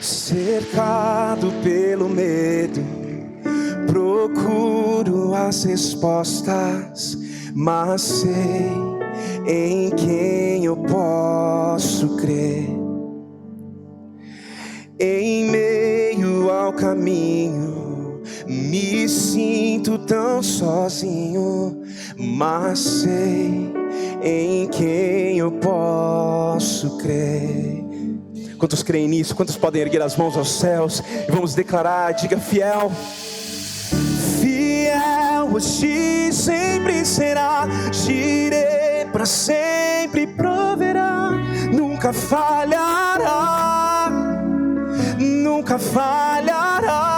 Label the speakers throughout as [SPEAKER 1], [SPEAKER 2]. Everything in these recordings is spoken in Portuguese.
[SPEAKER 1] Cercado pelo medo, procuro as respostas, mas sei em quem eu posso crer. Em meio ao caminho, me sinto tão sozinho, mas sei em quem eu posso crer. Quantos creem nisso? Quantos podem erguer as mãos aos céus e vamos declarar? Diga: fiel. Fiel hoje sempre será, girei para sempre proverá, nunca falhará, nunca falhará.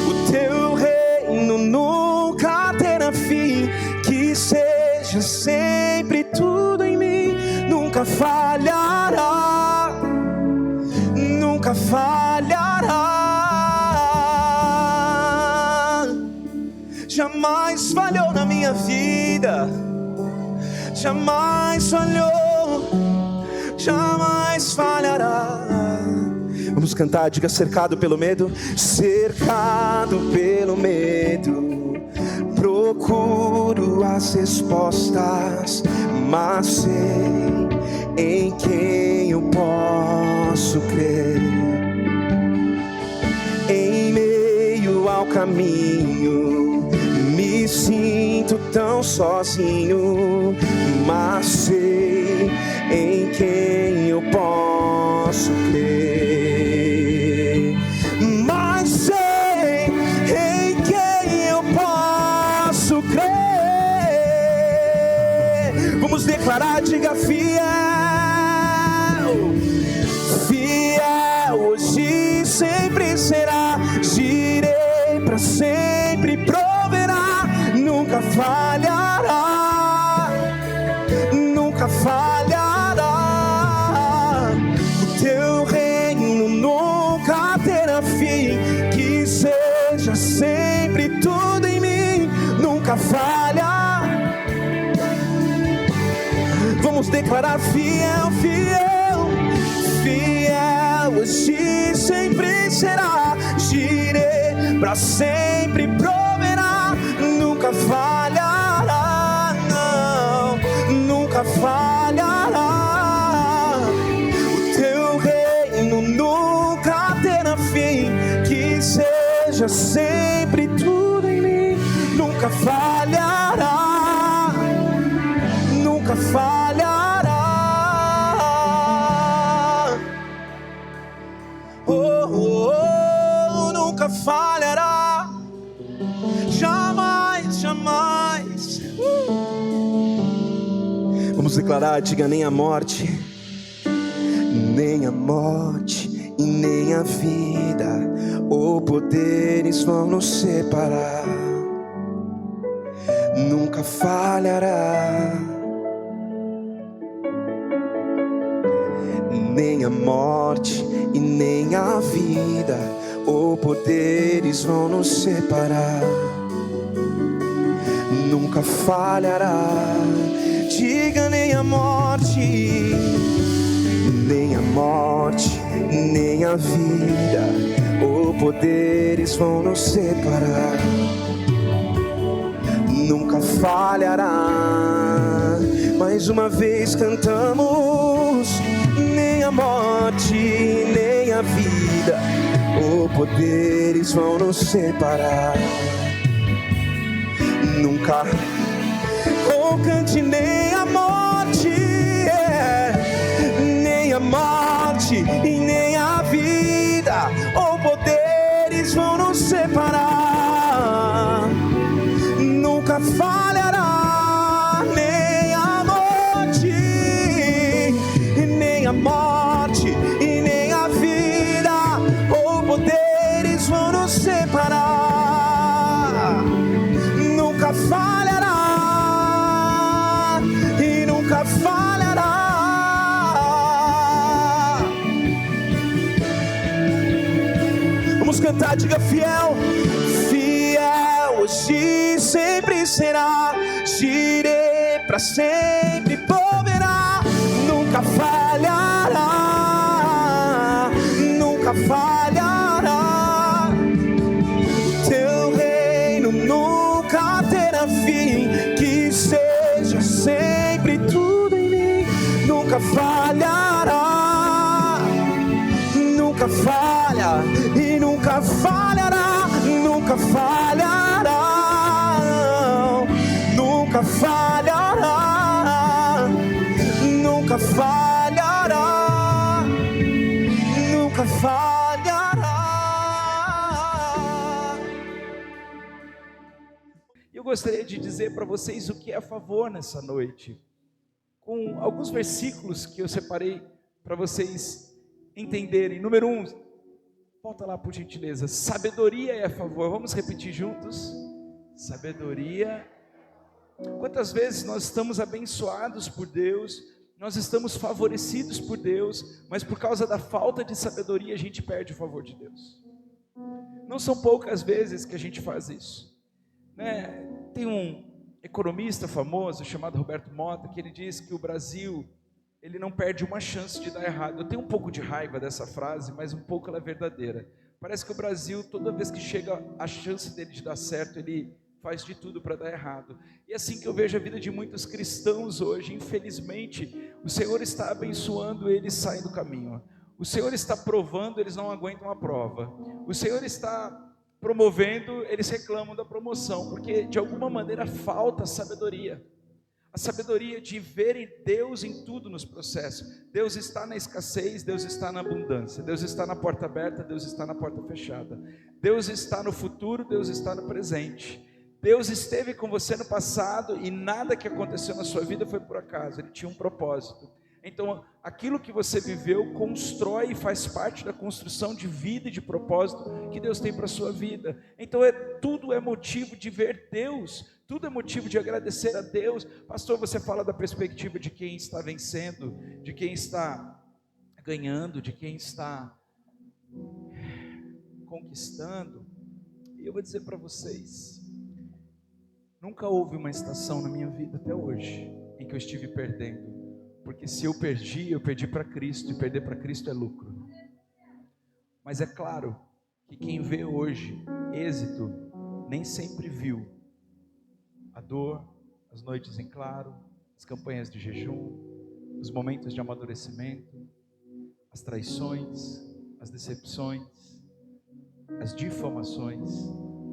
[SPEAKER 1] O teu reino nunca terá fim, que seja sempre tudo em mim, nunca falhará, nunca falhará. Jamais falhou na minha vida, jamais falhou, jamais falhará. Vamos cantar, diga: cercado pelo medo. Cercado pelo medo, procuro as respostas, mas sei em quem eu posso crer. Em meio ao caminho, me sinto tão sozinho, mas sei em quem eu posso crer. Mas sei em quem eu posso crer. Vamos declarar, diga: fiel. Fiel hoje sempre será, girei para sempre proverá, nunca falhará, nunca falhará. O teu reino nunca terá fim, que seja sempre tudo em mim, nunca falha. Vamos declarar: fiel, fiel, fiel hoje sempre será, girei para sempre proverá, nunca falhará, não, nunca falhará. O teu reino nunca terá fim, que seja sempre tudo em mim, nunca falhará, nunca falhará. Oh, oh, oh, nunca falhará, jamais, jamais. Vamos declarar, diga: nem a morte, nem a morte e nem a vida, ou poderes vão nos separar, nunca falhará. Nem a morte e nem a vida, ou poderes vão nos separar, nunca falhará. Diga: nem a morte, nem a morte, nem a vida, ou poderes vão nos separar, nunca falhará. Mais uma vez cantamos: nem a morte, nem a vida, ou poderes vão nos separar, nunca. Oh, cante: nem a morte, nem a morte e nem a vida, ou poderes vão nos separar, nunca falhará. Nem a morte, nem a morte e nem a vida, ou poderes vão nos separar, nunca falhará e nunca falhará. Vamos cantar, diga: fiel, fiel hoje sempre será, girei para sempre proverá, nunca falhará, nunca falhará. Teu reino nunca terá fim, que seja sempre tudo em mim. Nunca falhará, nunca falha e nunca falhará, nunca falhará, nunca falhará, nunca falhará, nunca falhará.
[SPEAKER 2] Eu gostaria de dizer para vocês o que é favor nessa noite, com alguns versículos que eu separei para vocês entenderem. Número 1, volta lá por gentileza. Sabedoria é favor. Vamos repetir juntos? Sabedoria. Quantas vezes nós estamos abençoados por Deus, nós estamos favorecidos por Deus, mas por causa da falta de sabedoria a gente perde o favor de Deus. Não são poucas vezes que a gente faz isso, né? Tem um economista famoso chamado Roberto Mota, que ele diz que o Brasil, ele não perde uma chance de dar errado. Eu tenho um pouco de raiva dessa frase, mas um pouco ela é verdadeira. Parece que o Brasil, toda vez que chega a chance dele de dar certo, ele faz de tudo para dar errado. E é assim que eu vejo a vida de muitos cristãos hoje. Infelizmente, o Senhor está abençoando eles saem do caminho. O Senhor está provando, eles não aguentam a prova. O Senhor está promovendo, eles reclamam da promoção, porque de alguma maneira falta sabedoria. A sabedoria de verem Deus em tudo nos processos. Deus está na escassez, Deus está na abundância, Deus está na porta aberta, Deus está na porta fechada. Deus está no futuro, Deus está no presente. Deus esteve com você no passado e nada que aconteceu na sua vida foi por acaso, Ele tinha um propósito. Então, aquilo que você viveu constrói e faz parte da construção de vida e de propósito que Deus tem para a sua vida. Então, tudo é motivo de ver Deus, tudo é motivo de agradecer a Deus. Pastor, você fala da perspectiva de quem está vencendo, de quem está ganhando, de quem está conquistando. E eu vou dizer para vocês, nunca houve uma estação na minha vida até hoje em que eu estive perdendo. Porque se eu perdi para Cristo, e perder para Cristo é lucro. Mas é claro que quem vê hoje êxito, nem sempre viu a dor, as noites em claro, as campanhas de jejum, os momentos de amadurecimento, as traições, as decepções, as difamações,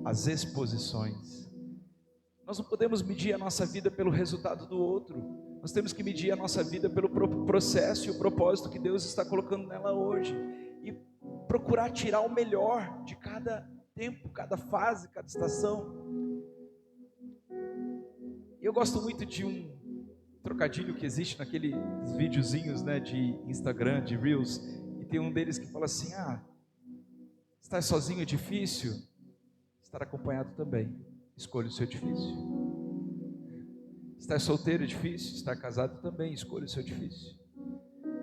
[SPEAKER 2] as exposições. Nós não podemos medir a nossa vida pelo resultado do outro. Nós temos que medir a nossa vida pelo processo e o propósito que Deus está colocando nela hoje. E procurar tirar o melhor de cada tempo, cada fase, cada estação. Eu gosto muito de um trocadilho que existe naqueles videozinhos, né, de Instagram, de Reels. E tem um deles que fala assim, estar sozinho é difícil, estar acompanhado também. Escolha o seu difícil. Estar solteiro é difícil, estar casado também, escolha o seu difícil.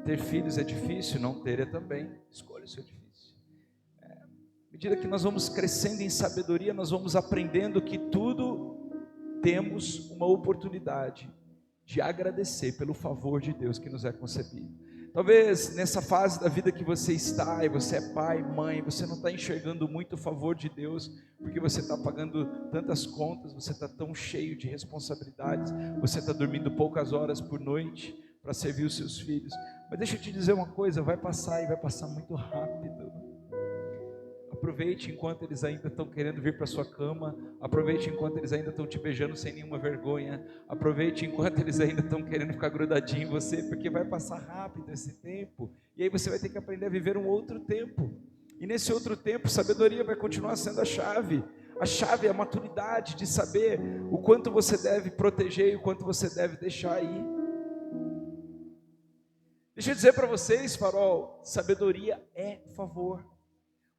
[SPEAKER 2] Ter filhos é difícil, não ter é também, escolha o seu difícil. À medida que nós vamos crescendo em sabedoria, nós vamos aprendendo que tudo temos uma oportunidade de agradecer pelo favor de Deus que nos é concedido. Talvez nessa fase da vida que você está, e você é pai, mãe, você não está enxergando muito o favor de Deus, porque você está pagando tantas contas, você está tão cheio de responsabilidades, você está dormindo poucas horas por noite para servir os seus filhos. Mas deixa eu te dizer uma coisa, vai passar e vai passar muito rápido. Aproveite enquanto eles ainda estão querendo vir para sua cama. Aproveite enquanto eles ainda estão te beijando sem nenhuma vergonha. Aproveite enquanto eles ainda estão querendo ficar grudadinho em você, porque vai passar rápido esse tempo. E aí você vai ter que aprender a viver um outro tempo. E nesse outro tempo, sabedoria vai continuar sendo a chave. A chave é a maturidade de saber o quanto você deve proteger e o quanto você deve deixar ir. Deixa eu dizer para vocês, Farol, sabedoria é favor.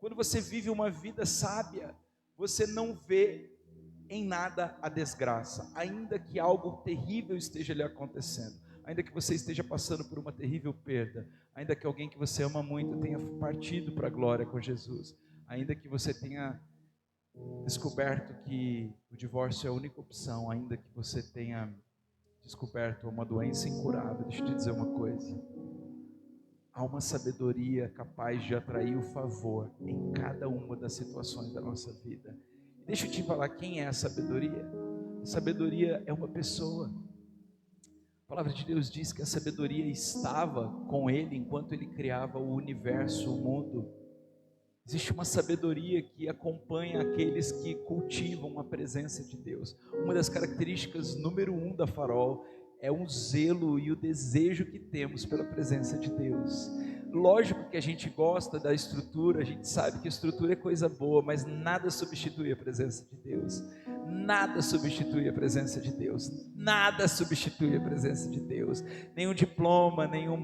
[SPEAKER 2] Quando você vive uma vida sábia, você não vê em nada a desgraça, ainda que algo terrível esteja lhe acontecendo, ainda que você esteja passando por uma terrível perda, ainda que alguém que você ama muito tenha partido para a glória com Jesus, ainda que você tenha descoberto que o divórcio é a única opção, ainda que você tenha descoberto uma doença incurável, deixa eu te dizer uma coisa, há uma sabedoria capaz de atrair o favor em cada uma das situações da nossa vida. Deixa eu te falar quem é a sabedoria. A sabedoria é uma pessoa. A palavra de Deus diz que a sabedoria estava com ele enquanto ele criava o universo, o mundo. Existe uma sabedoria que acompanha aqueles que cultivam a presença de Deus. Uma das características número 1 da Farol é o zelo e o desejo que temos pela presença de Deus. Lógico que a gente gosta da estrutura, a gente sabe que a estrutura é coisa boa, mas nada substitui a presença de Deus. Nada substitui a presença de Deus. Nada substitui a presença de Deus. Nenhum diploma, nenhum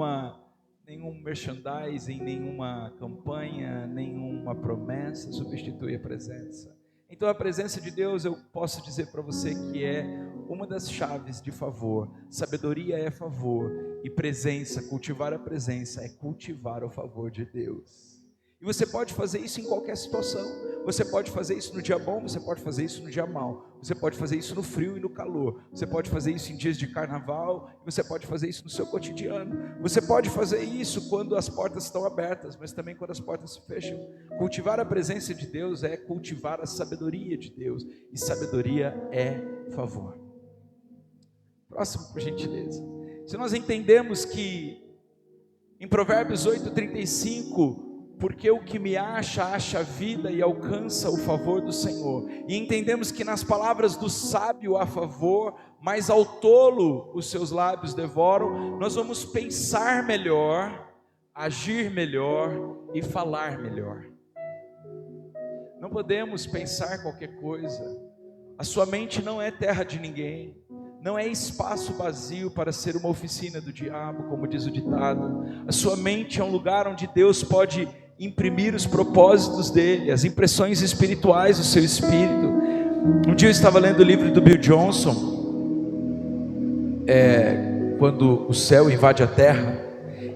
[SPEAKER 2] merchandising, nenhuma campanha, nenhuma promessa substitui a presença. Então a presença de Deus, eu posso dizer para você que é uma das chaves de favor. Sabedoria é favor, e presença, cultivar a presença é cultivar o favor de Deus. E você pode fazer isso em qualquer situação. Você pode fazer isso no dia bom, você pode fazer isso no dia mau. Você pode fazer isso no frio e no calor. Você pode fazer isso em dias de carnaval, você pode fazer isso no seu cotidiano. Você pode fazer isso quando as portas estão abertas, mas também quando as portas se fecham. Cultivar a presença de Deus é cultivar a sabedoria de Deus, e sabedoria é favor. Próximo, por gentileza. Se nós entendemos que em Provérbios 8:35, porque o que me acha vida e alcança o favor do Senhor, e entendemos que nas palavras do sábio há favor, mas ao tolo os seus lábios devoram, nós vamos pensar melhor, agir melhor e falar melhor. Não podemos pensar qualquer coisa. A sua mente não é terra de ninguém, não é espaço vazio para ser uma oficina do diabo, como diz o ditado. A sua mente é um lugar onde Deus pode imprimir os propósitos dele, as impressões espirituais do seu espírito. Um dia eu estava lendo o livro do Bill Johnson, quando o céu invade a terra,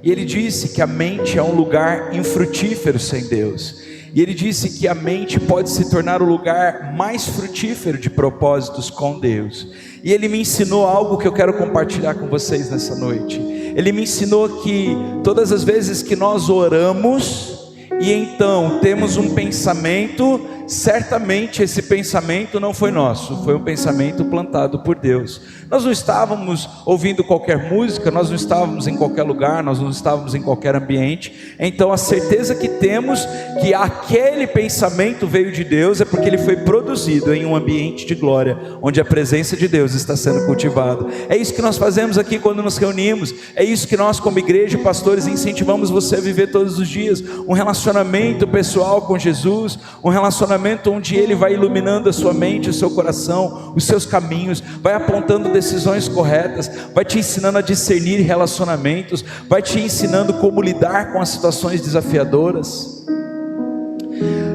[SPEAKER 2] e ele disse que a mente é um lugar infrutífero sem Deus, e ele disse que a mente pode se tornar o lugar mais frutífero de propósitos com Deus. E ele me ensinou algo que eu quero compartilhar com vocês nessa noite. Ele me ensinou que todas as vezes que nós oramos e então temos um pensamento, certamente esse pensamento não foi nosso, foi um pensamento plantado por Deus. Nós não estávamos ouvindo qualquer música, nós não estávamos em qualquer lugar, nós não estávamos em qualquer ambiente. Então a certeza que temos que aquele pensamento veio de Deus é porque ele foi produzido em um ambiente de glória, onde a presença de Deus está sendo cultivada. É isso que nós fazemos aqui quando nos reunimos, é isso que nós como igreja e pastores incentivamos você a viver todos os dias, um relacionamento pessoal com Jesus, um relacionamento onde Ele vai iluminando a sua mente, o seu coração, os seus caminhos, vai apontando decisões corretas, vai te ensinando a discernir relacionamentos, vai te ensinando como lidar com as situações desafiadoras.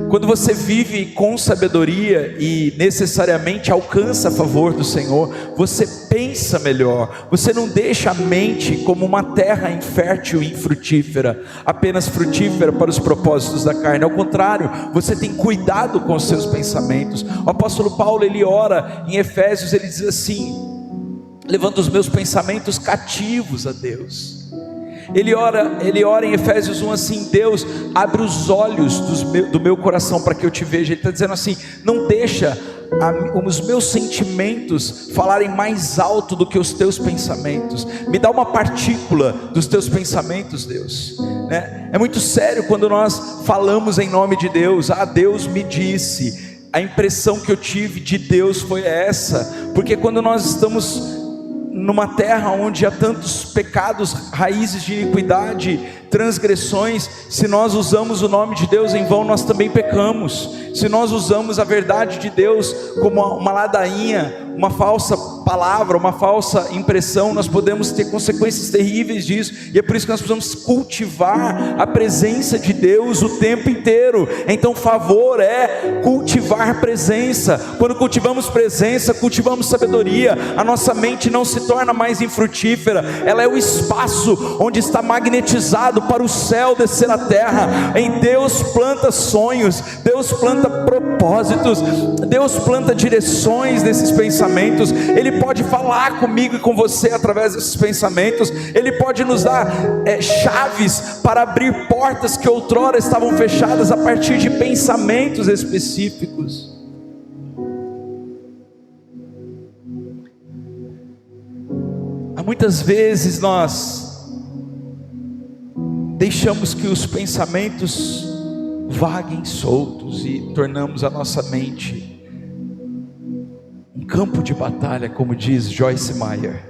[SPEAKER 2] Quando você vive com sabedoria e necessariamente alcança a favor do Senhor, você pensa melhor, você não deixa a mente como uma terra infértil e infrutífera, apenas frutífera para os propósitos da carne. Ao contrário, você tem cuidado com os seus pensamentos. O apóstolo Paulo, ele ora em Efésios, ele diz assim: levando os meus pensamentos cativos a Deus. Ele ora em Efésios 1 assim: Deus, abre os olhos do meu coração para que eu te veja. Ele está dizendo assim: não deixa os meus sentimentos falarem mais alto do que os teus pensamentos. Me dá uma partícula dos teus pensamentos, Deus, né? É muito sério quando nós falamos em nome de Deus. Deus me disse. A impressão que eu tive de Deus foi essa, porque quando nós estamos numa terra onde há tantos pecados, raízes de iniquidade, transgressões, se nós usamos o nome de Deus em vão, nós também pecamos. Se nós usamos a verdade de Deus como uma ladainha, uma falsa palavra, uma falsa impressão, nós podemos ter consequências terríveis disso. E é por isso que nós precisamos cultivar a presença de Deus o tempo inteiro. Então favor é cultivar presença. Quando cultivamos presença, cultivamos sabedoria. A nossa mente não se torna mais infrutífera, ela é o espaço onde está magnetizado para o céu descer à terra. Em Deus planta sonhos, Deus planta propósitos, Deus planta direções nesses pensamentos. Ele pode falar comigo e com você através desses pensamentos. Ele pode nos dar chaves para abrir portas que outrora estavam fechadas a partir de pensamentos específicos. Muitas vezes nós deixamos que os pensamentos vaguem soltos e tornamos a nossa mente um campo de batalha, como diz Joyce Meyer.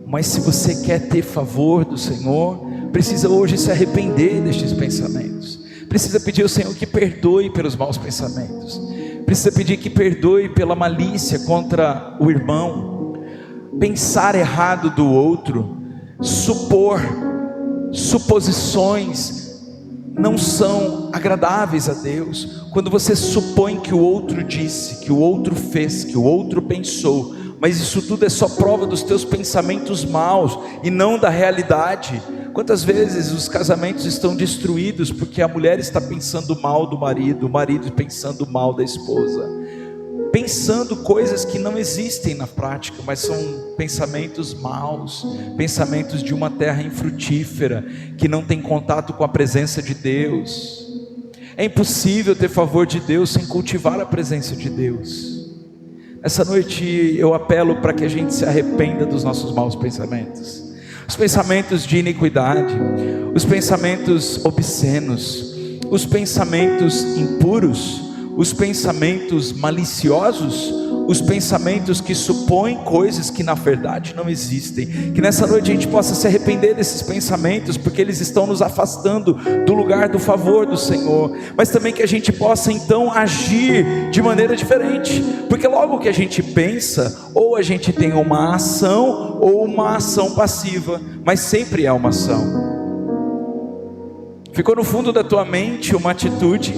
[SPEAKER 2] Mas se você quer ter favor do Senhor, precisa hoje se arrepender destes pensamentos, precisa pedir ao Senhor que perdoe pelos maus pensamentos, precisa pedir que perdoe pela malícia contra o irmão, pensar errado do outro, supor, suposições não são agradáveis a Deus. Quando você supõe que o outro disse, que o outro fez, que o outro pensou, mas isso tudo é só prova dos teus pensamentos maus e não da realidade. Quantas vezes os casamentos estão destruídos porque a mulher está pensando mal do marido, o marido pensando mal da esposa, pensando coisas que não existem na prática, mas são pensamentos maus, pensamentos de uma terra infrutífera, que não tem contato com a presença de Deus. É impossível ter favor de Deus sem cultivar a presença de Deus. Essa noite eu apelo para que a gente se arrependa dos nossos maus pensamentos, os pensamentos de iniquidade, os pensamentos obscenos, os pensamentos impuros, os pensamentos maliciosos, os pensamentos que supõem coisas que na verdade não existem. Que nessa noite a gente possa se arrepender desses pensamentos, porque eles estão nos afastando do lugar do favor do Senhor. Mas também que a gente possa então agir de maneira diferente, porque logo que a gente pensa, ou a gente tem uma ação ou uma ação passiva, mas sempre é uma ação. Ficou no fundo da tua mente uma atitude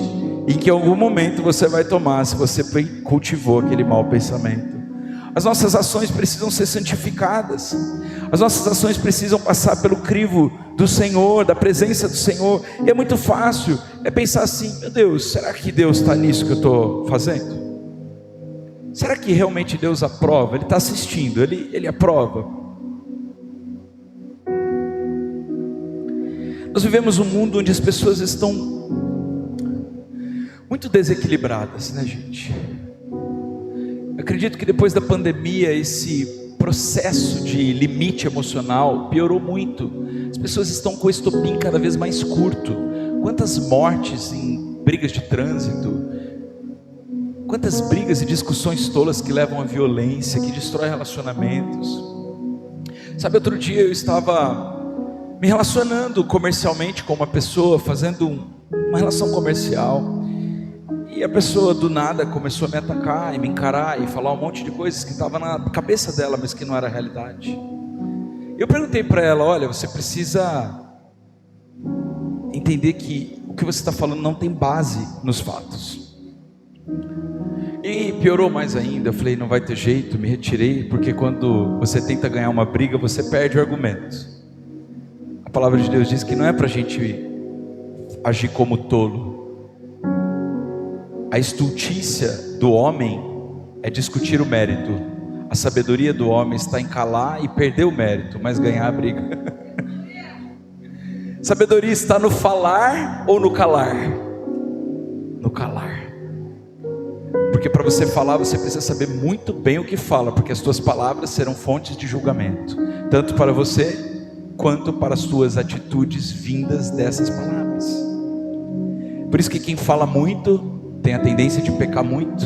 [SPEAKER 2] em que em algum momento você vai tomar, se você cultivou aquele mau pensamento. As nossas ações precisam ser santificadas, as nossas ações precisam passar pelo crivo do Senhor, da presença do Senhor. E é muito fácil, pensar assim: meu Deus, será que Deus está nisso que eu estou fazendo? Será que realmente Deus aprova? Ele está assistindo, Ele aprova. Nós vivemos um mundo onde as pessoas estão muito desequilibradas, né, gente? Eu acredito que depois da pandemia esse processo de limite emocional piorou muito. As pessoas estão com o estopim cada vez mais curto. Quantas mortes em brigas de trânsito, quantas brigas e discussões tolas que levam à violência, que destrói relacionamentos. Sabe, outro dia eu estava me relacionando comercialmente com uma pessoa, fazendo uma relação comercial, e a pessoa do nada começou a me atacar e me encarar e falar um monte de coisas que estava na cabeça dela, mas que não era a realidade. Eu perguntei para ela: olha, você precisa entender que o que você está falando não tem base nos fatos. E piorou mais ainda. Eu falei: não vai ter jeito, me retirei, porque quando você tenta ganhar uma briga, você perde o argumento. A palavra de Deus diz que não é para a gente agir como tolo. A estultícia do homem é discutir o mérito. A sabedoria do homem está em calar e perder o mérito, mas ganhar a briga. Sabedoria está no falar ou no calar? No calar. Porque para você falar, você precisa saber muito bem o que fala, porque as tuas palavras serão fontes de julgamento, tanto para você quanto para as tuas atitudes vindas dessas palavras. Por isso que quem fala muito tem a tendência de pecar muito.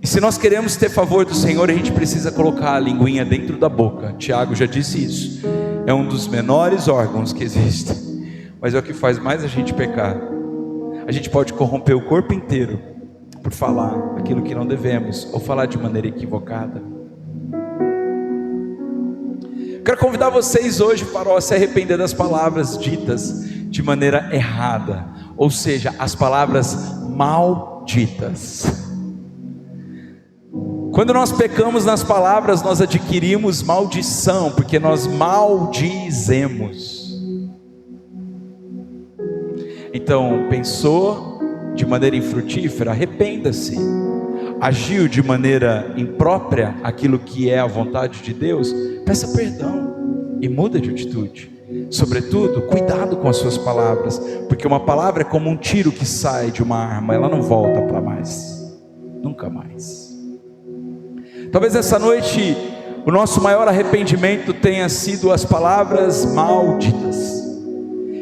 [SPEAKER 2] E se nós queremos ter favor do Senhor, a gente precisa colocar a linguinha dentro da boca. Tiago já disse isso. É um dos menores órgãos que existem, mas é o que faz mais a gente pecar. A gente pode corromper o corpo inteiro por falar aquilo que não devemos, ou falar de maneira equivocada. Quero convidar vocês hoje para se arrepender das palavras ditas de maneira errada, ou seja, as palavras malditas. Quando nós pecamos nas palavras, nós adquirimos maldição, porque nós maldizemos. Então, pensou de maneira infrutífera, arrependa-se. Agiu de maneira imprópria aquilo que é a vontade de Deus, peça perdão e muda de atitude. Sobretudo, cuidado com as suas palavras, porque uma palavra é como um tiro que sai de uma arma, ela não volta para mais, nunca mais. Talvez essa noite o nosso maior arrependimento tenha sido as palavras malditas,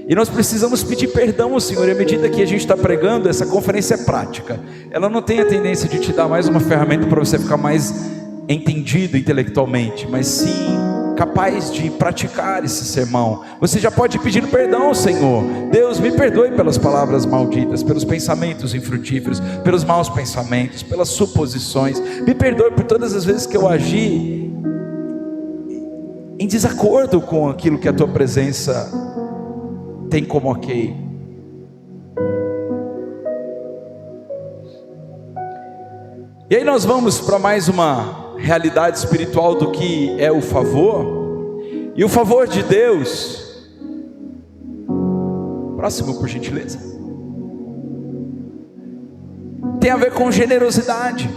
[SPEAKER 2] e nós precisamos pedir perdão ao Senhor. E à medida que a gente está pregando, essa conferência é prática, ela não tem a tendência de te dar mais uma ferramenta para você ficar mais entendido intelectualmente, mas sim capaz de praticar esse sermão. Você já pode pedir perdão ao Senhor. Deus, me perdoe pelas palavras malditas, pelos pensamentos infrutíferos, pelos maus pensamentos, pelas suposições. Me perdoe por todas as vezes que eu agi em desacordo com aquilo que a tua presença tem como ok. E aí nós vamos para mais uma realidade espiritual do que é o favor. E o favor de Deus, próximo por gentileza, tem a ver com generosidade.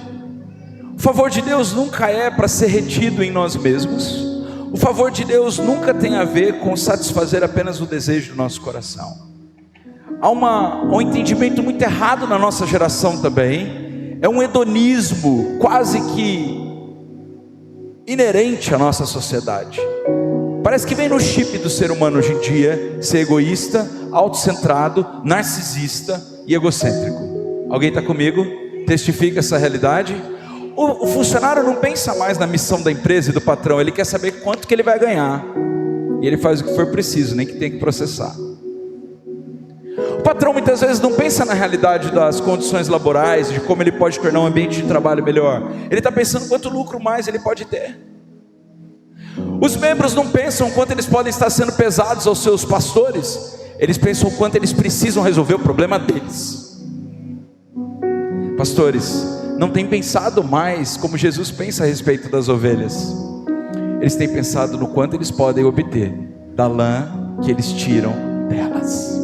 [SPEAKER 2] O favor de Deus nunca é para ser retido em nós mesmos. O favor de Deus nunca tem a ver com satisfazer apenas o desejo do nosso coração. Há um entendimento muito errado na nossa geração também. É um hedonismo quase que inerente à nossa sociedade. Parece que vem no chip do ser humano hoje em dia ser egoísta, autocentrado, narcisista e egocêntrico. Alguém está comigo? Testifica essa realidade? O funcionário não pensa mais na missão da empresa e do patrão, ele quer saber quanto que ele vai ganhar, e ele faz o que for preciso, nem que tenha que processar. O patrão muitas vezes não pensa na realidade das condições laborais, de como ele pode tornar um ambiente de trabalho melhor. Ele está pensando quanto lucro mais ele pode ter. Os membros não pensam quanto eles podem estar sendo pesados aos seus pastores, eles pensam quanto eles precisam resolver o problema deles. Pastores não têm pensado mais como Jesus pensa a respeito das ovelhas. Eles têm pensado no quanto eles podem obter da lã que eles tiram delas.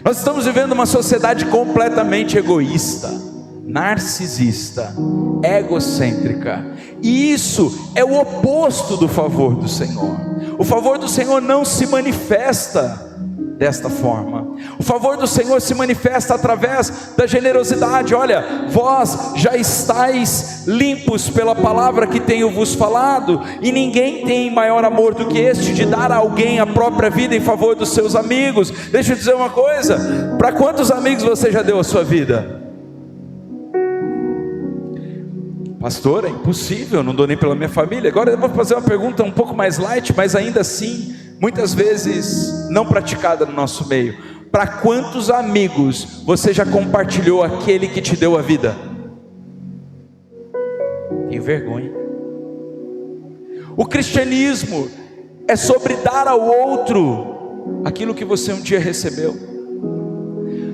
[SPEAKER 2] Nós estamos vivendo uma sociedade completamente egoísta, narcisista, egocêntrica, e isso é o oposto do favor do Senhor. O favor do Senhor não se manifesta desta forma. O favor do Senhor se manifesta através da generosidade. Olha, vós já estáis limpos pela palavra que tenho vos falado, e ninguém tem maior amor do que este, de dar a alguém a própria vida em favor dos seus amigos. Deixa eu dizer uma coisa: para quantos amigos você já deu a sua vida? Pastor, é impossível, eu não dou nem pela minha família. Agora eu vou fazer uma pergunta um pouco mais light, mas ainda assim muitas vezes não praticada no nosso meio. Para quantos amigos você já compartilhou aquele que te deu a vida? Tenho vergonha. O cristianismo é sobre dar ao outro aquilo que você um dia recebeu.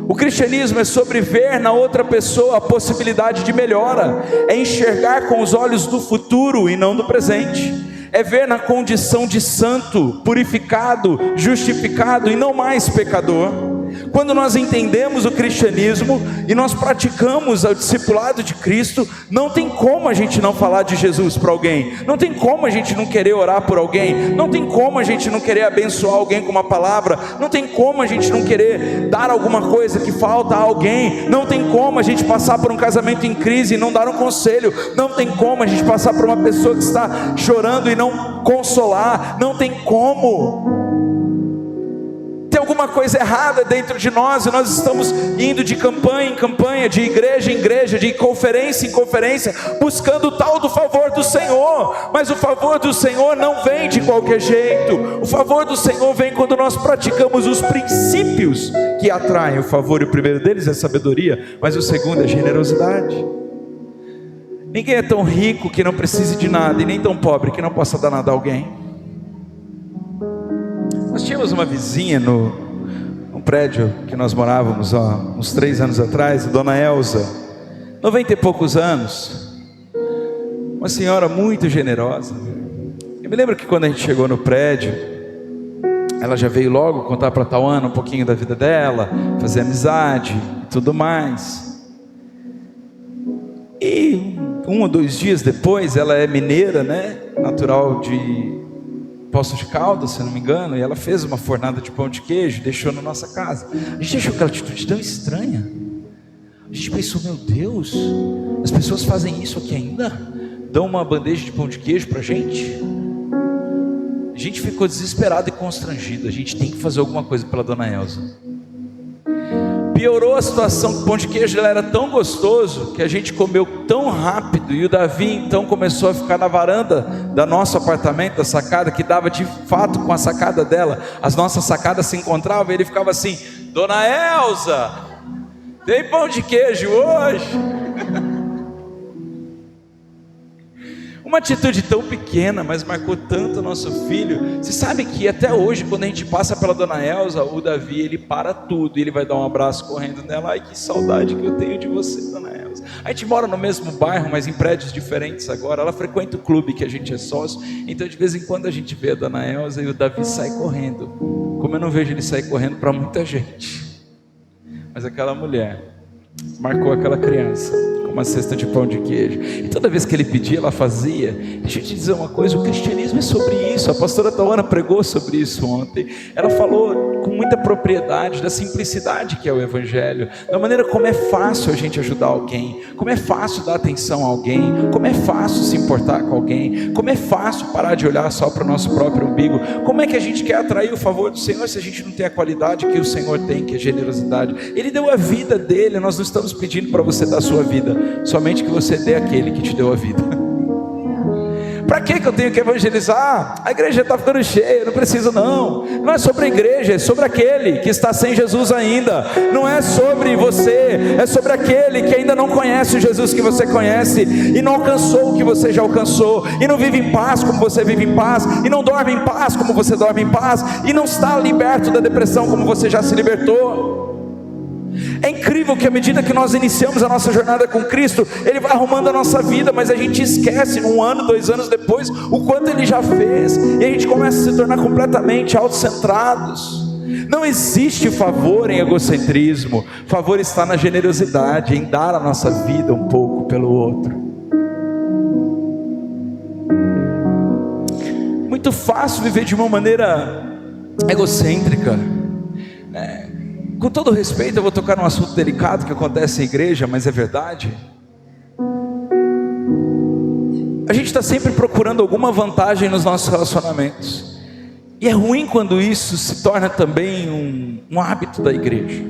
[SPEAKER 2] O cristianismo é sobre ver na outra pessoa a possibilidade de melhora, é enxergar com os olhos do futuro e não do presente, é ver na condição de santo, purificado, justificado e não mais pecador. Quando nós entendemos o cristianismo e nós praticamos o discipulado de Cristo, não tem como a gente não falar de Jesus para alguém, não tem como a gente não querer orar por alguém, não tem como a gente não querer abençoar alguém com uma palavra, não tem como a gente não querer dar alguma coisa que falta a alguém, não tem como a gente passar por um casamento em crise e não dar um conselho, não tem como a gente passar por uma pessoa que está chorando e não consolar, não tem como. Tem alguma coisa errada dentro de nós, e nós estamos indo de campanha em campanha, de igreja em igreja, de conferência em conferência, buscando o tal do favor do Senhor. Mas o favor do Senhor não vem de qualquer jeito. O favor do Senhor vem quando nós praticamos os princípios que atraem o favor. E o primeiro deles é sabedoria, mas o segundo é generosidade. Ninguém é tão rico que não precise de nada, e nem tão pobre que não possa dar nada a alguém. Nós tínhamos uma vizinha num prédio que nós morávamos uns 3 anos atrás, a dona Elza, 90 e poucos anos, uma senhora muito generosa. Eu me lembro que quando a gente chegou no prédio, ela já veio logo contar para a Tauana um pouquinho da vida dela, fazer amizade e tudo mais. E 1 ou 2 dias depois, ela é mineira, né? Natural de Poços de Caldas, se eu não me engano, e ela fez uma fornada de pão de queijo e deixou na nossa casa. A gente achou aquela atitude tão estranha. A gente pensou, meu Deus, as pessoas fazem isso aqui ainda? Dão uma bandeja de pão de queijo para a gente? A gente ficou desesperado e constrangido. A gente tem que fazer alguma coisa pela dona Elza. Piorou a situação, o pão de queijo era tão gostoso que a gente comeu tão rápido, e o Davi então começou a ficar na varanda do nosso apartamento, da sacada, que dava de fato com a sacada dela, as nossas sacadas se encontravam, e ele ficava assim: dona Elza, tem pão de queijo hoje? Uma atitude tão pequena, mas marcou tanto o nosso filho. Você sabe que até hoje, quando a gente passa pela dona Elza, o Davi, ele para tudo e ele vai dar um abraço correndo nela. Ai, que saudade que eu tenho de você, dona Elza. A gente mora no mesmo bairro, mas em prédios diferentes agora. Ela frequenta o clube que a gente é sócio, então de vez em quando a gente vê a dona Elza e o Davi sai correndo. Como eu não vejo ele sair correndo para muita gente, mas aquela mulher marcou aquela criança uma cesta de pão de queijo, e toda vez que ele pedia, ela fazia. Deixa eu te dizer uma coisa, o cristianismo é sobre isso. A pastora Tauana pregou sobre isso ontem. Ela falou com muita propriedade da simplicidade que é o evangelho, da maneira como é fácil a gente ajudar alguém, como é fácil dar atenção a alguém, como é fácil se importar com alguém, como é fácil parar de olhar só para o nosso próprio umbigo. Como é que a gente quer atrair o favor do Senhor se a gente não tem a qualidade que o Senhor tem, que é generosidade? Ele deu a vida dele. Nós não estamos pedindo para você dar a sua vida, somente que você dê àquele que te deu a vida. Para que eu tenho que evangelizar? A igreja está ficando cheia, não preciso não. Não é sobre a igreja, é sobre aquele que está sem Jesus ainda. Não é sobre você, é sobre aquele que ainda não conhece o Jesus que você conhece, e não alcançou o que você já alcançou, e não vive em paz como você vive em paz, e não dorme em paz como você dorme em paz, e não está liberto da depressão como você já se libertou. É incrível que à medida que nós iniciamos a nossa jornada com Cristo, Ele vai arrumando a nossa vida, mas a gente esquece 1 ano, 2 anos depois, o quanto Ele já fez, e a gente começa a se tornar completamente autocentrados. Não existe favor em egocentrismo. Favor está na generosidade, em dar a nossa vida um pouco pelo outro. Muito fácil viver de uma maneira egocêntrica, né? Com todo respeito, eu vou tocar num assunto delicado que acontece em igreja, mas é verdade. A gente está sempre procurando alguma vantagem nos nossos relacionamentos, e é ruim quando isso se torna também um hábito da igreja.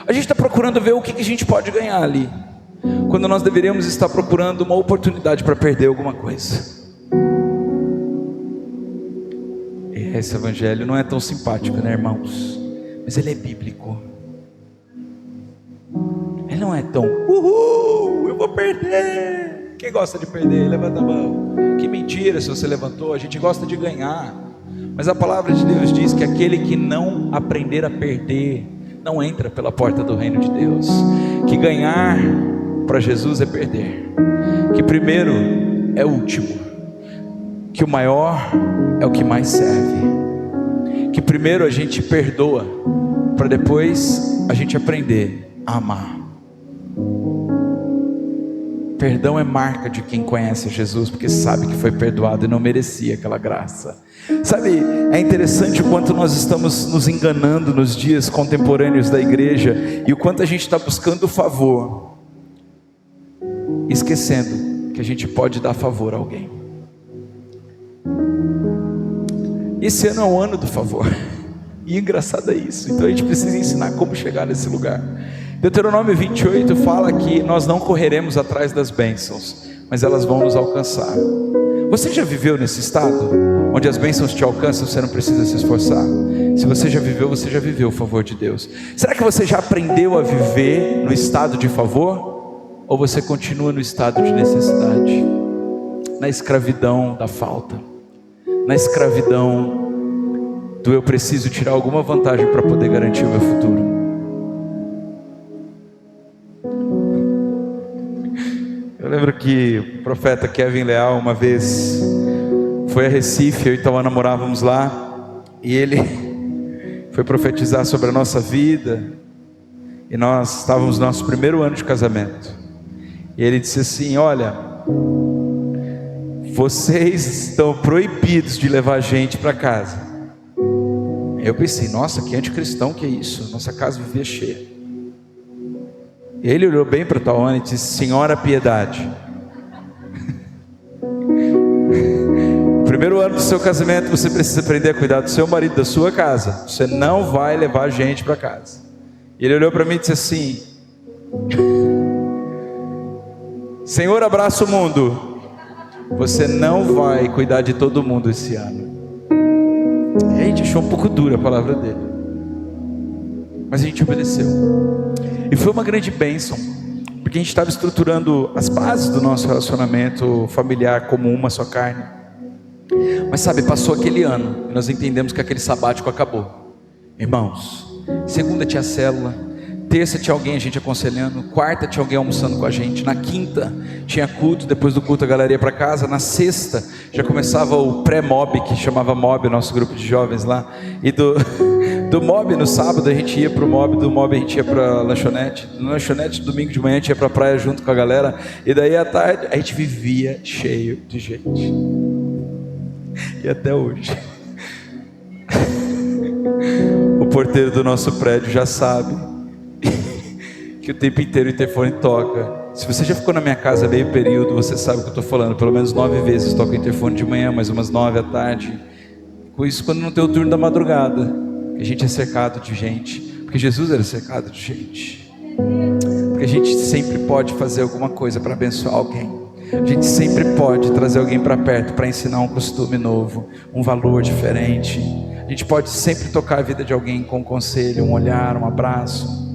[SPEAKER 2] A gente está procurando ver o que a gente pode ganhar ali, quando nós deveríamos estar procurando uma oportunidade para perder alguma coisa. E esse evangelho não é tão simpático, né, irmãos? Mas ele é bíblico. Ele não é tão eu vou perder. Quem gosta de perder? Levanta a mão. Que mentira se você levantou. A gente gosta de ganhar, mas a palavra de Deus diz que aquele que não aprender a perder não entra pela porta do reino de Deus. Que ganhar para Jesus é perder. Que primeiro é o último. Que o maior é o que mais serve. Que primeiro a gente perdoa, para depois a gente aprender a amar. Perdão é marca de quem conhece Jesus, porque sabe que foi perdoado e não merecia aquela graça. Sabe, é interessante o quanto nós estamos nos enganando nos dias contemporâneos da igreja, e o quanto a gente está buscando favor, esquecendo que a gente pode dar favor a alguém. Esse ano é o ano do favor, e engraçado é isso. Então a gente precisa ensinar como chegar nesse lugar. Deuteronômio 28 fala que nós não correremos atrás das bênçãos, mas elas vão nos alcançar. Você já viveu nesse estado, onde as bênçãos te alcançam, você não precisa se esforçar? Se você já viveu o favor de Deus. Será que você já aprendeu a viver no estado de favor? Ou você continua no estado de necessidade? Na escravidão da falta, na escravidão do eu preciso tirar alguma vantagem para poder garantir o meu futuro. Eu lembro que o profeta Kevin Leal uma vez foi a Recife, eu e Tauana morávamos lá, e ele foi profetizar sobre a nossa vida, e nós estávamos no nosso primeiro ano de casamento, e ele disse assim: olha, vocês estão proibidos de levar gente para casa. Eu pensei, nossa, que anticristão que é isso, nossa casa vivia cheia. Ele olhou bem para Tauana e disse: senhora piedade, primeiro ano do seu casamento você precisa aprender a cuidar do seu marido, da sua casa. Você não vai levar gente para casa. E ele olhou para mim e disse assim: Senhor abraça o mundo, você não vai cuidar de todo mundo esse ano. E a gente achou um pouco dura a palavra dele, mas a gente obedeceu. E foi uma grande bênção, porque a gente estava estruturando as bases do nosso relacionamento familiar como uma só carne. Mas sabe, passou aquele ano e nós entendemos que aquele sabático acabou. Irmãos, segunda tinha célula, terça tinha alguém a gente aconselhando, quarta tinha alguém almoçando com a gente, na quinta tinha culto, depois do culto a galera ia para casa, na sexta já começava o pré-mob, que chamava mob, nosso grupo de jovens lá, e do mob no sábado a gente ia pro mob, do mob a gente ia pra lanchonete, no lanchonete domingo de manhã a gente ia pra praia junto com a galera, e daí à tarde a gente vivia cheio de gente. E até hoje o porteiro do nosso prédio já sabe que o tempo inteiro o interfone toca. Se você já ficou na minha casa meio período, você sabe o que eu estou falando. Pelo menos 9 vezes toca o interfone de manhã, mais umas 9 à tarde. Com isso, quando não tem o turno da madrugada, a gente é cercado de gente, porque Jesus era cercado de gente, porque a gente sempre pode fazer alguma coisa para abençoar alguém. A gente sempre pode trazer alguém para perto para ensinar um costume novo, um valor diferente. A gente pode sempre tocar a vida de alguém com um conselho, um olhar, um abraço.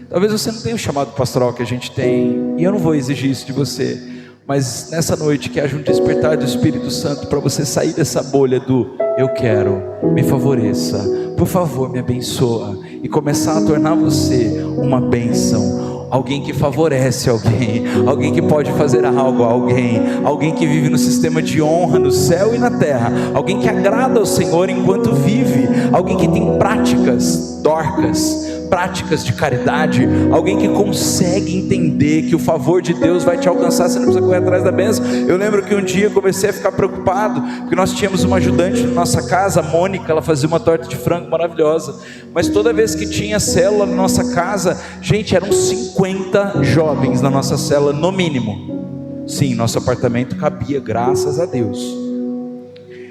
[SPEAKER 2] Talvez você não tenha o chamado pastoral que a gente tem, e eu não vou exigir isso de você, mas nessa noite que haja um despertar do Espírito Santo para você sair dessa bolha do eu quero, me favoreça, por favor me abençoa, e começar a tornar você uma bênção. Alguém que favorece alguém, alguém que pode fazer algo a alguém, alguém que vive no sistema de honra no céu e na terra, alguém que agrada ao Senhor enquanto vive, alguém que tem práticas Dorcas, práticas de caridade, alguém que consegue entender que o favor de Deus vai te alcançar, você não precisa correr atrás da bênção. Eu lembro que um dia eu comecei a ficar preocupado, porque nós tínhamos uma ajudante na nossa casa, a Mônica, ela fazia uma torta de frango maravilhosa, mas toda vez que tinha célula na nossa casa, gente, eram 50 jovens na nossa célula, no mínimo. Sim, nosso apartamento cabia, graças a Deus.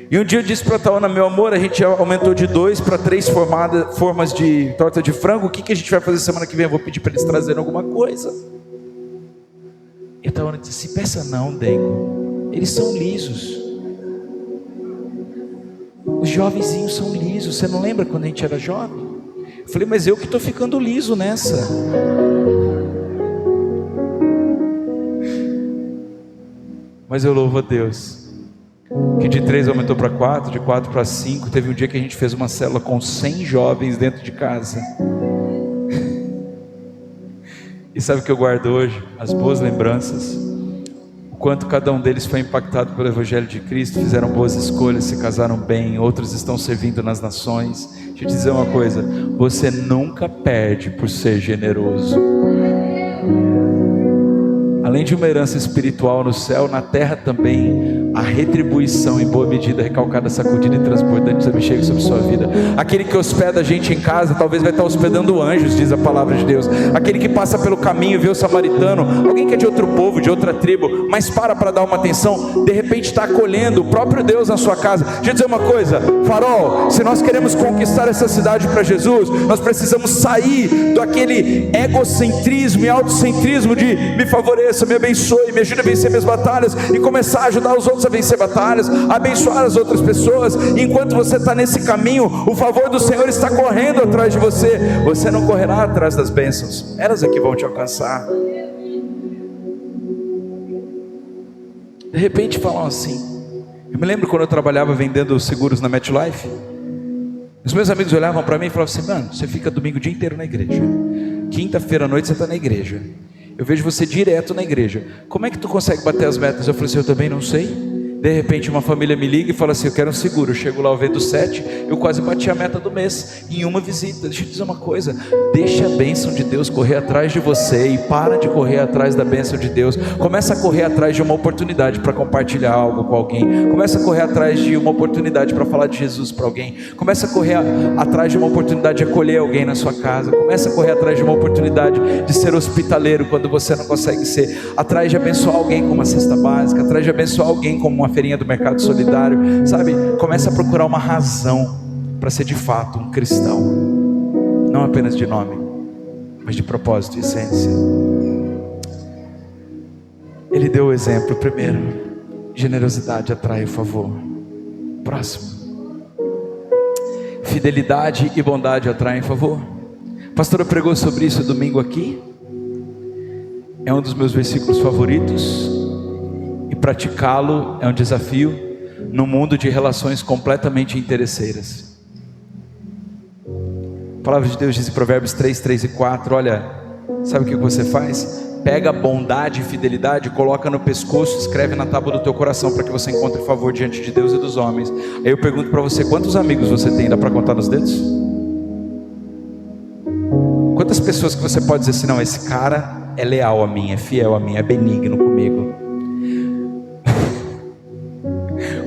[SPEAKER 2] E um dia eu disse para a Tauana: meu amor, a gente aumentou de 2 para 3 formas de torta de frango, o que a gente vai fazer semana que vem? Eu vou pedir para eles trazerem alguma coisa. E a Tauana disse assim: peça não, Dengo, eles são lisos, os jovenzinhos são lisos, você não lembra quando a gente era jovem? Eu falei: mas eu que estou ficando liso nessa. Mas eu louvo a Deus que de 3 aumentou para 4, de 4 para 5. Teve um dia que a gente fez uma célula com 100 jovens dentro de casa. E sabe o que eu guardo hoje? As boas lembranças, o quanto cada um deles foi impactado pelo Evangelho de Cristo, fizeram boas escolhas, se casaram bem, outros estão servindo nas nações. Deixa eu te dizer uma coisa: você nunca perde por ser generoso. Além de uma herança espiritual no céu, na terra também, a retribuição em boa medida, recalcada, sacudida e transbordante também chega sobre sua vida. Aquele que hospeda a gente em casa, talvez vai estar hospedando anjos, diz a palavra de Deus. Aquele que passa pelo caminho, vê o samaritano, alguém que é de outro povo, de outra tribo, mas para dar uma atenção, de repente está acolhendo o próprio Deus na sua casa. Deixa eu dizer uma coisa, Farol, se nós queremos conquistar essa cidade para Jesus, nós precisamos sair daquele egocentrismo e autocentrismo de me favoreça, me abençoe, me ajude a vencer minhas batalhas, e começar a ajudar os outros a vencer batalhas, a abençoar as outras pessoas. E enquanto você está nesse caminho, o favor do Senhor está correndo atrás de você. Você não correrá atrás das bênçãos, elas é que vão te alcançar. De repente falam assim, eu me lembro quando eu trabalhava vendendo seguros na MetLife, os meus amigos olhavam para mim e falavam assim: mano, você fica domingo o dia inteiro na igreja, quinta-feira à noite você está na igreja, eu vejo você direto na igreja. Como é que tu consegue bater as metas? Eu falei assim, eu também não sei. De repente uma família me liga e fala assim, eu quero um seguro. Eu chego lá, eu vendo 7, eu quase bati a meta do mês, em uma visita. Deixa eu te dizer uma coisa, deixa a bênção de Deus correr atrás de você, e para de correr atrás da bênção de Deus. Começa a correr atrás de uma oportunidade para compartilhar algo com alguém. Começa a correr atrás de uma oportunidade para falar de Jesus para alguém. Começa a correr atrás de uma oportunidade de acolher alguém na sua casa. Começa a correr atrás de uma oportunidade de ser hospitaleiro quando você não consegue ser. Atrás de abençoar alguém com uma cesta básica, atrás de abençoar alguém com uma feirinha do mercado solidário, sabe? Começa a procurar uma razão para ser de fato um cristão, não apenas de nome, mas de propósito e essência. Ele deu o exemplo primeiro. Generosidade atrai o favor. Próximo. Fidelidade e bondade atraem favor. A pastora pregou sobre isso domingo aqui. É um dos meus versículos favoritos. E praticá-lo é um desafio num mundo de relações completamente interesseiras. A palavra de Deus diz em Provérbios 3, 3 e 4, olha, sabe o que você faz? Pega bondade e fidelidade, coloca no pescoço, escreve na tábua do teu coração, para que você encontre favor diante de Deus e dos homens. Aí eu pergunto para você, quantos amigos você tem? Dá para contar nos dedos? Quantas pessoas que você pode dizer assim, não, esse cara é leal a mim, é fiel a mim, é benigno comigo?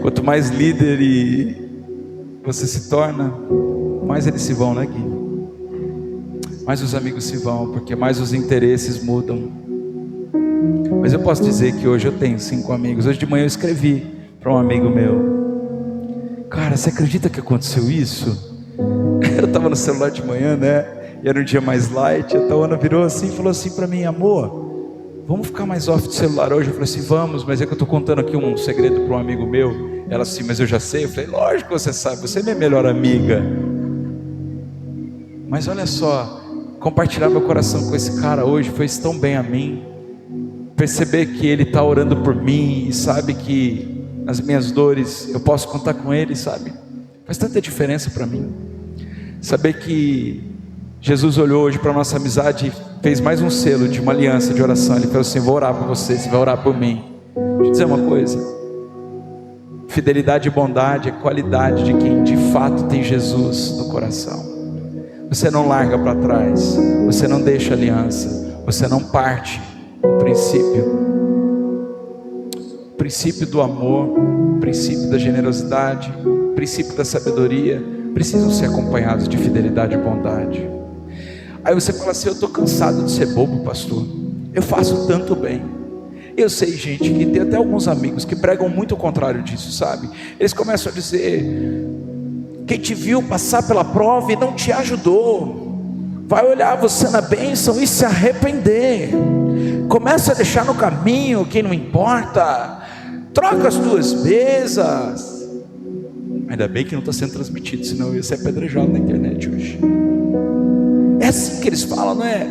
[SPEAKER 2] Quanto mais líder você se torna, mais eles se vão, né, Gui? Mais os amigos se vão, porque mais os interesses mudam. Mas eu posso dizer que hoje eu tenho 5 amigos. Hoje de manhã eu escrevi para um amigo meu, cara, você acredita que aconteceu isso? Eu estava no celular de manhã, né? E era um dia mais light. A Tawana virou assim e falou assim para mim, amor, vamos ficar mais off do celular hoje? Eu falei assim, vamos, mas é que eu estou contando aqui um segredo para um amigo meu. Ela assim, mas eu já sei. Eu falei, lógico que você sabe, você é minha melhor amiga. Mas olha só, compartilhar meu coração com esse cara hoje fez tão bem a mim. Perceber que ele está orando por mim e sabe que nas minhas dores eu posso contar com ele, sabe? Faz tanta diferença para mim. Saber que Jesus olhou hoje para a nossa amizade e fez mais um selo de uma aliança de oração. Ele falou assim, vou orar por você, você vai orar por mim. Deixa eu dizer uma coisa, fidelidade e bondade é qualidade de quem de fato tem Jesus no coração. Você não larga para trás, você não deixa aliança, você não parte. O princípio do amor, o princípio da generosidade, o princípio da sabedoria precisam ser acompanhados de fidelidade e bondade. Aí você fala assim, eu estou cansado de ser bobo, pastor, eu faço tanto bem. Eu sei, gente, que tem até alguns amigos que pregam muito o contrário disso, sabe? Eles começam a dizer, quem te viu passar pela prova e não te ajudou, vai olhar você na bênção e se arrepender. Começa a deixar no caminho quem não importa, troca as tuas mesas. Ainda bem que não está sendo transmitido, senão eu ia ser apedrejado na internet hoje. É assim que eles falam, não é?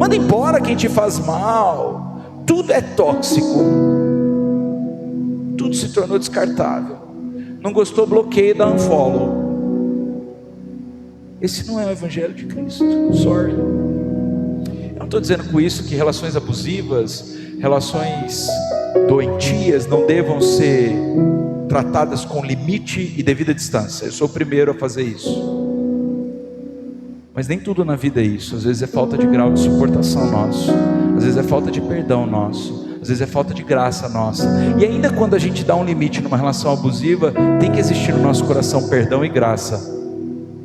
[SPEAKER 2] Manda embora quem te faz mal. Tudo é tóxico, tudo se tornou descartável. Não gostou, bloqueia, dá unfollow. Esse não é o evangelho de Cristo. Sorry. Eu não estou dizendo com isso que relações abusivas, relações doentias não devam ser tratadas com limite e devida distância. Eu sou o primeiro a fazer isso. Mas nem tudo na vida é isso. Às vezes é falta de grau de suportação nosso, às vezes é falta de perdão nosso, às vezes é falta de graça nossa. E ainda quando a gente dá um limite numa relação abusiva, tem que existir no nosso coração perdão e graça,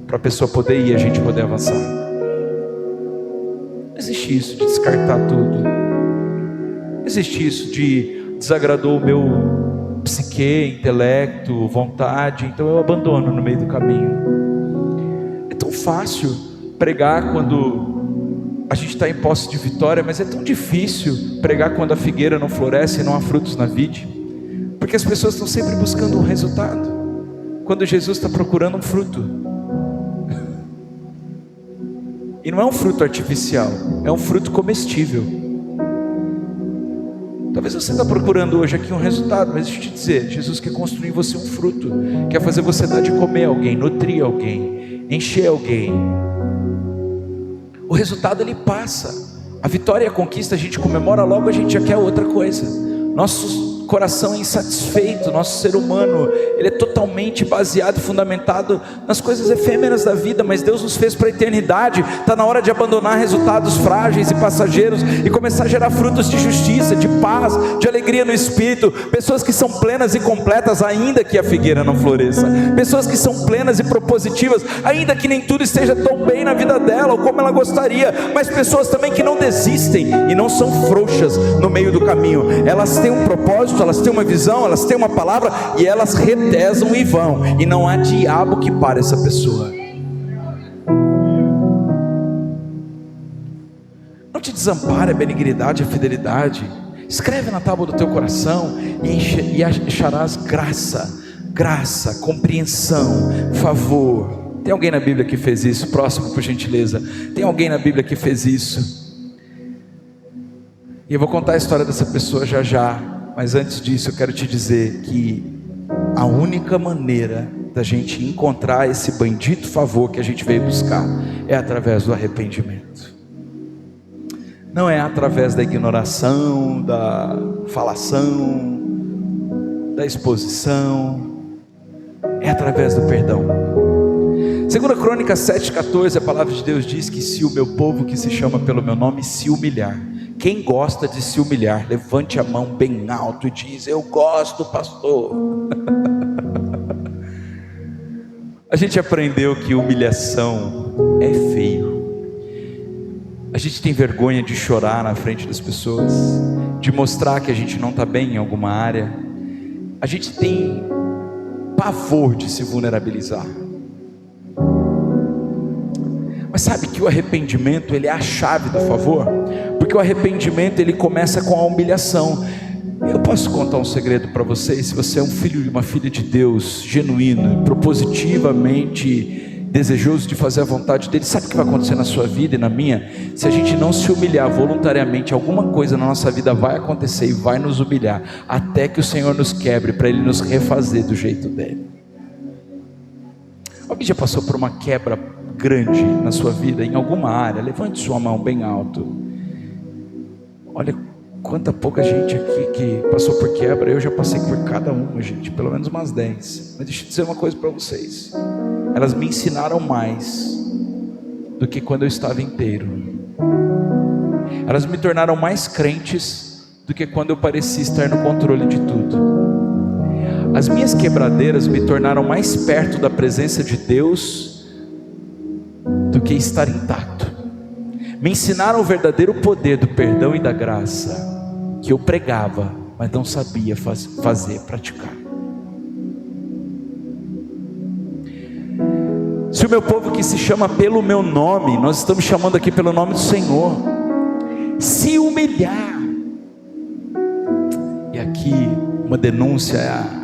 [SPEAKER 2] para a pessoa poder ir e a gente poder avançar. Não existe isso de descartar tudo. Não existe isso de desagradou o meu psique, intelecto, vontade, então eu abandono no meio do caminho. É tão fácil pregar quando a gente está em posse de vitória, mas é tão difícil pregar quando a figueira não floresce e não há frutos na vide, porque as pessoas estão sempre buscando um resultado, quando Jesus está procurando um fruto. E não é um fruto artificial, é um fruto comestível. Talvez você está procurando hoje aqui um resultado, mas deixa eu te dizer, Jesus quer construir em você um fruto, quer fazer você dar de comer a alguém, nutrir alguém, encher alguém. O resultado ele passa, A vitória e a conquista a gente comemora, logo a gente já quer outra coisa. Nosso coração é insatisfeito, nosso ser humano, ele é totalmente baseado e fundamentado nas coisas efêmeras da vida, mas Deus nos fez para a eternidade. Está na hora de abandonar resultados frágeis e passageiros e começar a gerar frutos de justiça, de paz, de alegria no Espírito, pessoas que são plenas e completas, ainda que a figueira não floresça, pessoas que são plenas e propositivas, ainda que nem tudo esteja tão bem na vida dela, ou como ela gostaria, mas pessoas também que não desistem e não são frouxas no meio do caminho. Elas têm um propósito, elas têm uma visão, elas têm uma palavra e elas retesam e vão, e não há diabo que pare essa pessoa. Não te desampare a benignidade e a fidelidade. Escreve na tábua do teu coração e acharás graça, compreensão, favor. Tem alguém na Bíblia que fez isso? Próximo, por gentileza. Tem alguém na Bíblia que fez isso? E eu vou contar a história dessa pessoa já. Mas antes disso eu quero te dizer que a única maneira da gente encontrar esse bendito favor que a gente veio buscar é através do arrependimento. Não é através da ignoração, da falação, da exposição. É através do perdão. 2 Crônicas 7,14, a palavra de Deus diz que se o meu povo que se chama pelo meu nome se humilhar. Quem gosta de se humilhar, levante a mão bem alto e diz: eu gosto, pastor. A gente aprendeu que humilhação é feio. A gente tem vergonha de chorar na frente das pessoas, de mostrar que a gente não está bem em alguma área. A gente tem pavor de se vulnerabilizar. Mas sabe que o arrependimento, ele é a chave do favor? Porque o arrependimento, ele começa com a humilhação. Eu posso contar um segredo para vocês. Se você é um filho e uma filha de Deus, genuíno, propositivamente desejoso de fazer a vontade dele, sabe o que vai acontecer na sua vida e na minha? Se a gente não se humilhar voluntariamente, alguma coisa na nossa vida vai acontecer e vai nos humilhar, até que o Senhor nos quebre, para Ele nos refazer do jeito dele. Alguém já passou por uma quebra grande na sua vida, em alguma área? Levante sua mão bem alto. Olha quanta pouca gente aqui que passou por quebra. Eu já passei por cada uma, gente, pelo menos umas 10. Mas deixa eu dizer uma coisa para vocês: elas me ensinaram mais do que quando eu estava inteiro. Elas me tornaram mais crentes do que quando eu parecia estar no controle de tudo. As minhas quebradeiras me tornaram mais perto da presença de Deus do que estar intacto. Me ensinaram o verdadeiro poder do perdão e da graça, que eu pregava, mas não sabia fazer, praticar. Se o meu povo que se chama pelo meu nome, nós estamos chamando aqui pelo nome do Senhor, se humilhar, e aqui uma denúncia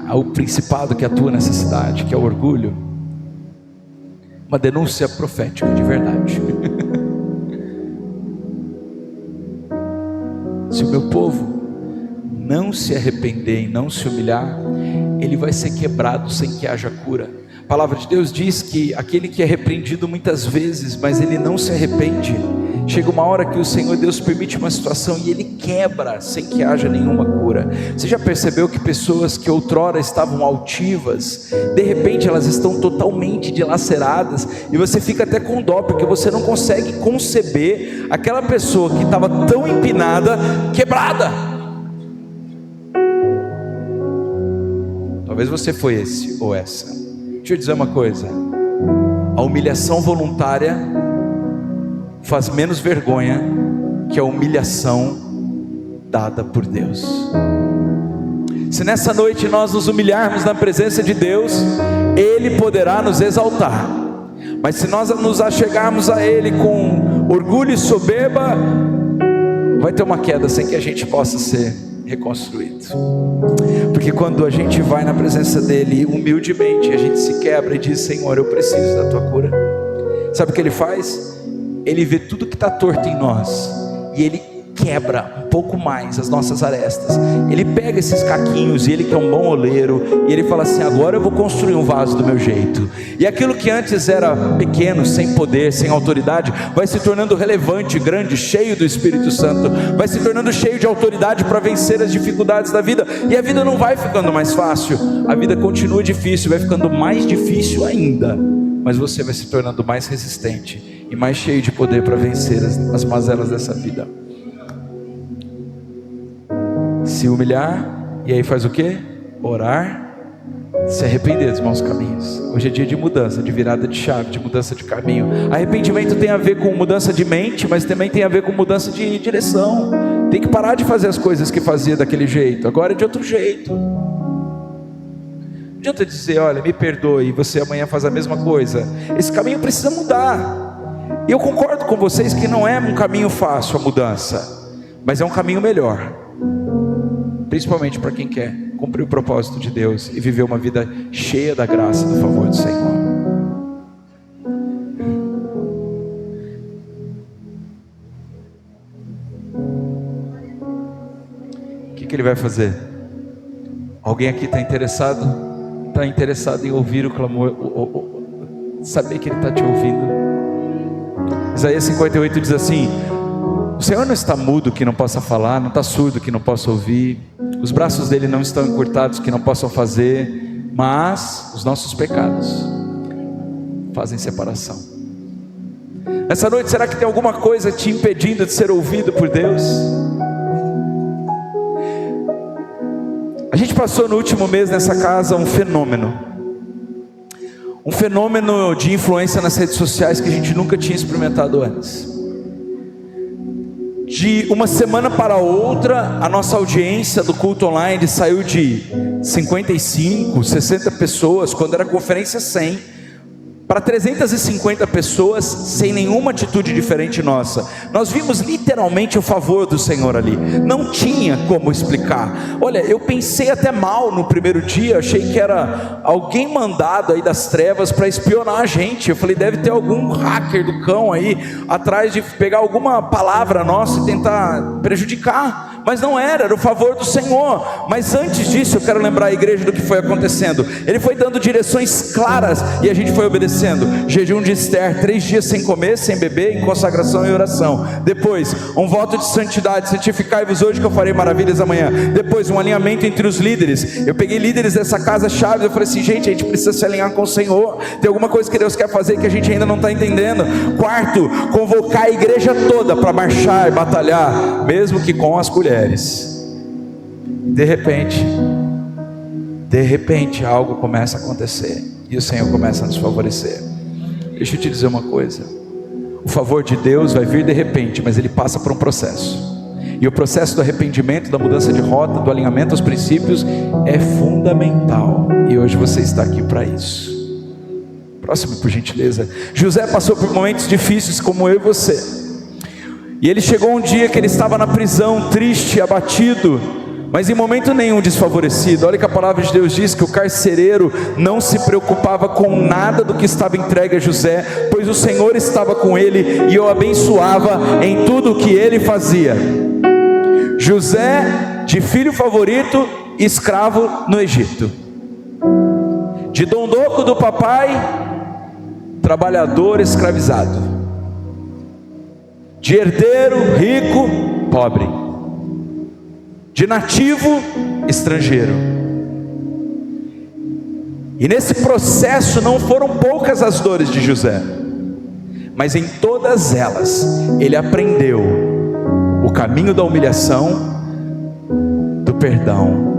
[SPEAKER 2] ao principado que atua nessa cidade, que é o orgulho, uma denúncia profética de verdade. Se o meu povo não se arrepender e não se humilhar, ele vai ser quebrado sem que haja cura. A palavra de Deus diz que aquele que é repreendido muitas vezes, mas ele não se arrepende, chega uma hora que o Senhor Deus permite uma situação e ele quebra sem que haja nenhuma cura. Você já percebeu que pessoas que outrora estavam altivas, de repente elas estão totalmente dilaceradas, e você fica até com dó, porque você não consegue conceber aquela pessoa que estava tão empinada, quebrada. Talvez você foi esse ou essa. Deixa eu dizer uma coisa: a humilhação voluntária faz menos vergonha que a humilhação dada por Deus. Se nessa noite nós nos humilharmos na presença de Deus, Ele poderá nos exaltar. Mas se nós nos achegarmos a Ele com orgulho e soberba, vai ter uma queda sem que a gente possa ser reconstruído. Porque quando a gente vai na presença dEle humildemente, a gente se quebra e diz: Senhor, eu preciso da Tua cura. Sabe o que Ele faz? Ele vê tudo que está torto em nós e Ele quebra um pouco mais as nossas arestas. Ele pega esses caquinhos, e ele que é um bom oleiro, e ele fala assim: agora eu vou construir um vaso do meu jeito. E aquilo que antes era pequeno, sem poder, sem autoridade, vai se tornando relevante, grande, cheio do Espírito Santo, vai se tornando cheio de autoridade para vencer as dificuldades da vida. E a vida não vai ficando mais fácil, a vida continua difícil, vai ficando mais difícil ainda, mas você vai se tornando mais resistente e mais cheio de poder para vencer as mazelas dessa vida. Se humilhar, e aí faz o quê? Orar, se arrepender dos maus caminhos. Hoje é dia de mudança, de virada de chave, de mudança de caminho. Arrependimento tem a ver com mudança de mente, mas também tem a ver com mudança de direção. Tem que parar de fazer as coisas que fazia daquele jeito, agora é de outro jeito. Não adianta dizer: olha, me perdoe, e você amanhã faz a mesma coisa. Esse caminho precisa mudar. E eu concordo com vocês que não é um caminho fácil a mudança, mas é um caminho melhor, principalmente para quem quer cumprir o propósito de Deus e viver uma vida cheia da graça e do favor do Senhor. O que ele vai fazer? Alguém aqui está interessado? Está interessado em ouvir o clamor, saber que ele está te ouvindo? Isaías 58 diz assim: o Senhor não está mudo que não possa falar, não está surdo que não possa ouvir, os braços dele não estão encurtados que não possam fazer, mas os nossos pecados fazem separação. Nessa noite, será que tem alguma coisa te impedindo de ser ouvido por Deus? A gente passou no último mês nessa casa um fenômeno de influência nas redes sociais que a gente nunca tinha experimentado antes. De uma semana para outra, a nossa audiência do culto online saiu de 55, 60 pessoas, quando era conferência 100, para 350 pessoas, sem nenhuma atitude diferente nossa. Nós vimos literalmente o favor do Senhor ali, não tinha como explicar. Olha, eu pensei até mal no primeiro dia, achei que era alguém mandado aí das trevas para espionar a gente. Eu falei: deve ter algum hacker do cão aí, atrás de pegar alguma palavra nossa e tentar prejudicar. Mas não era o favor do Senhor. Mas antes disso, eu quero lembrar a igreja do que foi acontecendo. Ele foi dando direções claras e a gente foi obedecendo. Jejum de Esther, 3 dias sem comer, sem beber, em consagração e oração. Depois, um voto de santidade: santificai-vos hoje que eu farei maravilhas amanhã. Depois, um alinhamento entre os líderes. Eu peguei líderes dessa casa chave, eu falei assim: gente, a gente precisa se alinhar com o Senhor. Tem alguma coisa que Deus quer fazer que a gente ainda não está entendendo. Quarto, convocar a igreja toda para marchar e batalhar, mesmo que com as colheres. De repente algo começa a acontecer e o Senhor começa a nos favorecer. Deixa eu te dizer uma coisa: o favor de Deus vai vir de repente, mas ele passa por um processo. E o processo do arrependimento, da mudança de rota, do alinhamento aos princípios é fundamental. E hoje você está aqui para isso. Próximo, por gentileza. José passou por momentos difíceis como eu e você. E ele chegou um dia que ele estava na prisão, triste, abatido, mas em momento nenhum desfavorecido. Olha que a palavra de Deus diz que o carcereiro não se preocupava com nada do que estava entregue a José, pois o Senhor estava com ele e o abençoava em tudo o que ele fazia. José, de filho favorito, escravo no Egito, de dondoco do papai, trabalhador escravizado, de herdeiro rico, pobre, de nativo, estrangeiro. E nesse processo não foram poucas as dores de José, mas em todas elas ele aprendeu o caminho da humilhação, do perdão,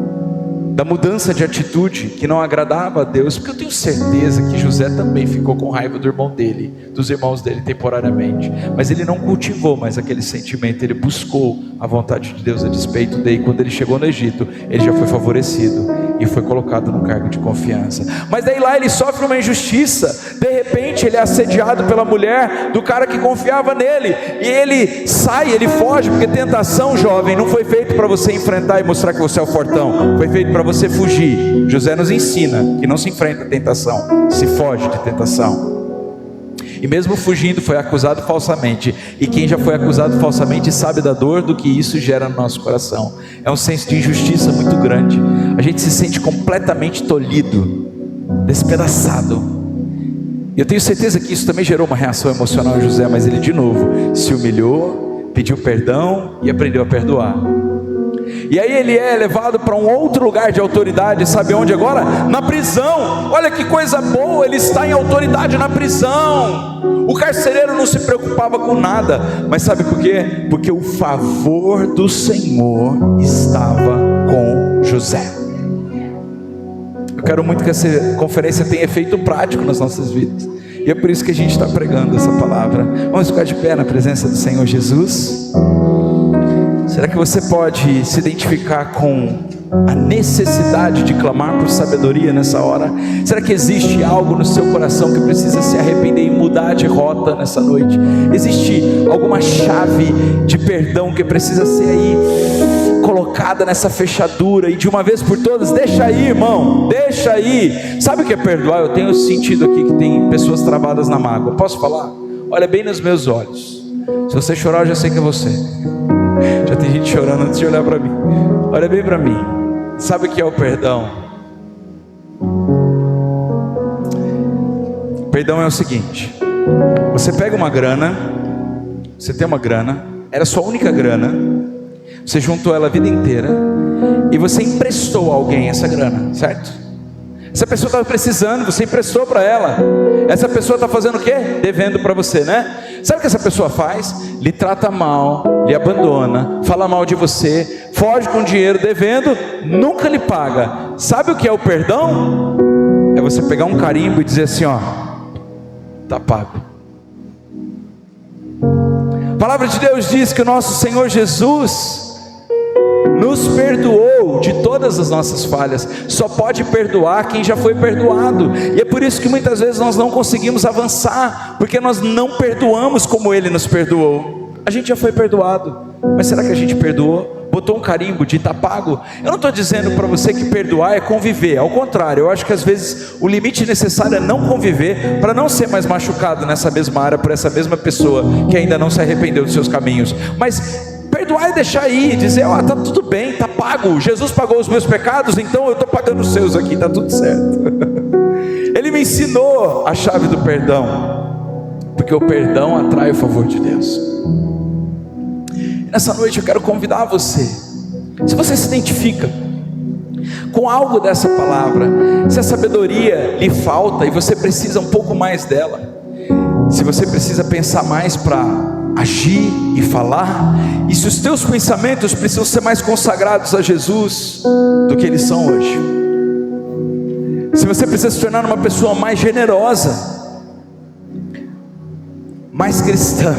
[SPEAKER 2] da mudança de atitude que não agradava a Deus. Porque eu tenho certeza que José também ficou com raiva do irmão dele, dos irmãos dele temporariamente, mas ele não cultivou mais aquele sentimento. Ele buscou a vontade de Deus a despeito dele. Quando ele chegou no Egito, ele já foi favorecido e foi colocado no cargo de confiança. Mas daí lá ele sofre uma injustiça. De repente ele é assediado pela mulher do cara que confiava nele, e ele sai, ele foge, porque tentação, jovem, não foi feito para você enfrentar e mostrar que você é o fortão, foi feito para você fugir. José nos ensina que não se enfrenta a tentação, se foge de tentação. e mesmo fugindo foi acusado falsamente, e quem já foi acusado falsamente sabe da dor do que isso gera no nosso coração. É um senso de injustiça muito grande, a gente se sente completamente tolhido, despedaçado, e eu tenho certeza que isso também gerou uma reação emocional em José, mas ele de novo se humilhou, pediu perdão e aprendeu a perdoar. E aí ele é levado para um outro lugar de autoridade, sabe onde agora? Na prisão. Olha que coisa boa, ele está em autoridade na prisão. O carcereiro não se preocupava com nada, mas sabe por quê? Porque o favor do Senhor estava com José. Eu quero muito que essa conferência tenha efeito prático nas nossas vidas, e é por isso que a gente está pregando essa palavra. Vamos ficar de pé na presença do Senhor Jesus. Será que você pode se identificar com a necessidade de clamar por sabedoria nessa hora? Será que existe algo no seu coração que precisa se arrepender e mudar de rota nessa noite? Existe alguma chave de perdão que precisa ser aí colocada nessa fechadura, e de uma vez por todas, deixa aí, irmão, deixa aí. Sabe o que é perdoar? Eu tenho sentido aqui que tem pessoas travadas na mágoa. Posso falar? Olha bem nos meus olhos. Se você chorar, eu já sei que é você. Já tem gente chorando antes de olhar para mim. Olha bem para mim. Sabe o que é o perdão? Perdão é o seguinte: você pega uma grana, você tem uma grana, era sua única grana, você juntou ela a vida inteira e você emprestou a alguém essa grana, certo? Essa pessoa estava precisando, você emprestou para ela. Essa pessoa está fazendo o quê? Devendo para você, né? Sabe o que essa pessoa faz? Lhe trata mal, lhe abandona, fala mal de você, foge com dinheiro devendo, nunca lhe paga. Sabe o que é o perdão? É você pegar um carimbo e dizer assim, ó, tá pago. A palavra de Deus diz que o nosso Senhor Jesus nos perdoou de todas as nossas falhas. Só pode perdoar quem já foi perdoado, e é por isso que muitas vezes nós não conseguimos avançar, porque nós não perdoamos como Ele nos perdoou. A gente já foi perdoado, mas será que a gente perdoou? Botou um carimbo de tá pago? Eu não estou dizendo para você que perdoar é conviver, ao contrário, eu acho que às vezes o limite necessário é não conviver, para não ser mais machucado nessa mesma área por essa mesma pessoa que ainda não se arrependeu dos seus caminhos. Mas perdoar e deixar aí, dizer, ó, tá tudo bem, tá pago, Jesus pagou os meus pecados, então eu estou pagando os seus aqui, tá tudo certo. Ele me ensinou a chave do perdão, porque o perdão atrai o favor de Deus. Nessa noite eu quero convidar você, se você se identifica com algo dessa palavra, se a sabedoria lhe falta e você precisa um pouco mais dela, se você precisa pensar mais para agir e falar, e se os teus pensamentos precisam ser mais consagrados a Jesus do que eles são hoje, se você precisa se tornar uma pessoa mais generosa, mais cristã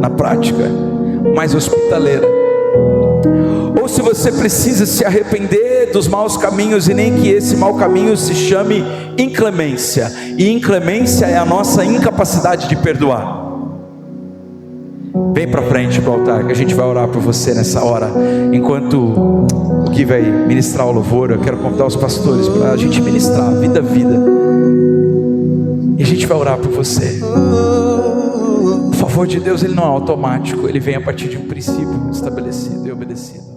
[SPEAKER 2] na prática, mais hospitaleira, ou se você precisa se arrepender dos maus caminhos, e nem que esse mau caminho se chame inclemência, e inclemência é a nossa incapacidade de perdoar. Vem para frente para o altar, que a gente vai orar por você nessa hora. Enquanto o Gui vai ministrar o louvor, eu quero convidar os pastores para a gente ministrar vida a vida, e a gente vai orar por você. O favor de Deus, ele não é automático, ele vem a partir de um princípio estabelecido e obedecido.